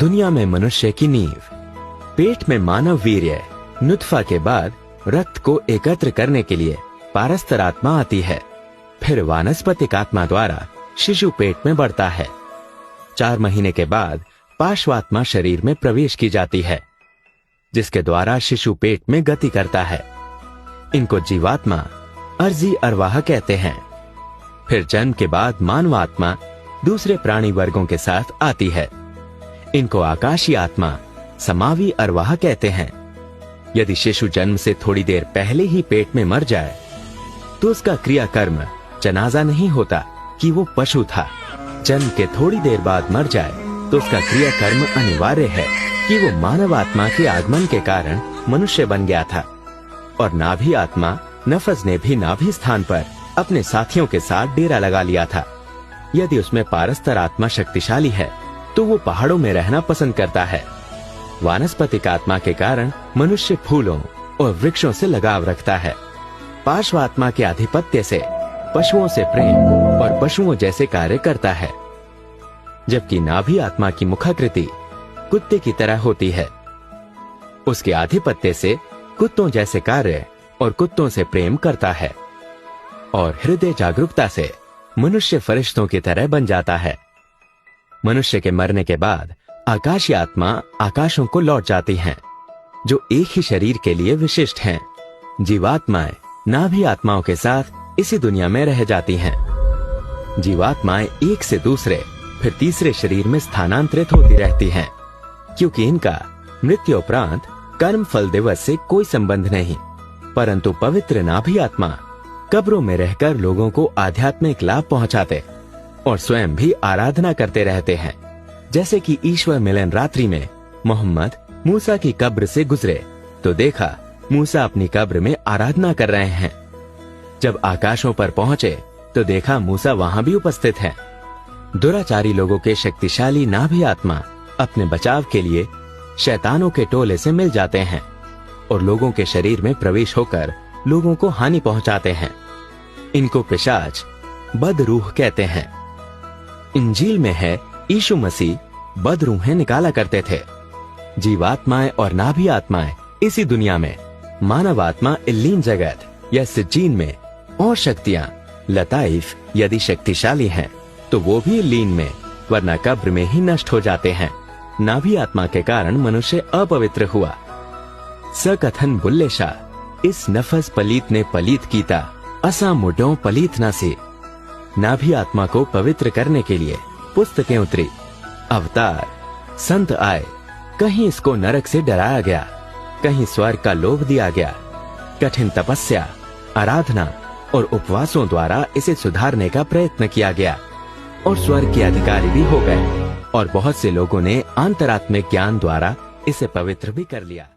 दुनिया में मनुष्य की नींव। पेट में मानव वीर्य नुत्फा के बाद रक्त को एकत्र करने के लिए पारस्तर आत्मा आती है। फिर वानस्पतिक आत्मा द्वारा शिशु पेट में बढ़ता है। 4 महीने के बाद पार्श्वात्मा शरीर में प्रवेश की जाती है, जिसके द्वारा शिशु पेट में गति करता है। इनको जीवात्मा अर्जी अरवाह कहते हैं। फिर जन्म के बाद मानवात्मा दूसरे प्राणी वर्गों के साथ आती है। इनको आकाशीय आत्मा समावी अरवाह कहते हैं। यदि शिशु जन्म से थोड़ी देर पहले ही पेट में मर जाए तो उसका क्रियाकर्म जनाजा नहीं होता कि वो पशु था। जन्म के थोड़ी देर बाद मर जाए तो उसका क्रियाकर्म अनिवार्य है कि वो मानव आत्मा के आगमन के कारण मनुष्य बन गया था। और नाभि आत्मा नफस ने भी नाभि स्थान पर अपने साथियों के साथ डेरा लगा लिया था। यदि उसमें पारस्तर आत्मा शक्तिशाली है तो वो पहाड़ों में रहना पसंद करता है। वानस्पतिक आत्मा के कारण मनुष्य फूलों और वृक्षों से लगाव रखता है। पार्श्व आत्मा के आधिपत्य से पशुओं से प्रेम और पशुओं जैसे कार्य करता है, जबकि नाभि आत्मा की मुखाकृति कुत्ते की तरह होती है। उसके आधिपत्य से कुत्तों जैसे कार्य और कुत्तों से प्रेम करता है, और हृदय जागरूकता से मनुष्य फरिश्तों की तरह बन जाता है। मनुष्य के मरने के बाद आकाशीय आत्मा आकाशों को लौट जाती हैं, जो एक ही शरीर के लिए विशिष्ट हैं। जीवात्माएं नाभि आत्माओं के साथ इसी दुनिया में रह जाती हैं। जीवात्माएं एक से दूसरे फिर तीसरे शरीर में स्थानांतरित होती रहती हैं, क्योंकि इनका मृत्यु उपरांत कर्म फल दिवस से कोई संबंध नहीं। परंतु पवित्र नाभि आत्मा कब्रों में रहकर लोगों को आध्यात्मिक लाभ पहुंचाते और स्वयं भी आराधना करते रहते हैं। जैसे कि ईश्वर मिलन रात्रि में मोहम्मद मूसा की कब्र से गुजरे तो देखा मूसा अपनी कब्र में आराधना कर रहे हैं। जब आकाशों पर पहुंचे तो देखा मूसा वहां भी उपस्थित है। दुराचारी लोगों के शक्तिशाली नाभि आत्मा अपने बचाव के लिए शैतानों के टोले से मिल जाते हैं और लोगों के शरीर में प्रवेश होकर लोगों को हानि पहुंचाते हैं। इनको पिशाच बदरूह कहते हैं। इंजील में है यीशु मसीह बदरूहें निकाला करते थे। जीवात्माएं और नाभि आत्माएं इसी दुनिया में, मानव आत्मा इल्लीन जगत या सिज्जीन में, और शक्तियां लताइफ यदि शक्तिशाली हैं तो वो भी इल्लीन में, वरना कब्र में ही नष्ट हो जाते हैं। नाभि आत्मा के कारण मनुष्य अपवित्र हुआ। सकथन बुल्ले शाह इस नफस पलीत ने पलीत कीता, असा मुडों पलीत ना से। नाभि आत्मा को पवित्र करने के लिए पुस्तकें उतरी, अवतार, संत आए। कहीं इसको नरक से डराया गया, कहीं स्वर्ग का लोभ दिया गया। कठिन तपस्या, आराधना और उपवासों द्वारा इसे सुधारने का प्रयत्न किया गया और स्वर्ग के अधिकारी भी हो गए, और बहुत से लोगों ने अंतरात्मिक ज्ञान द्वारा इसे पवित्र भी कर लिया।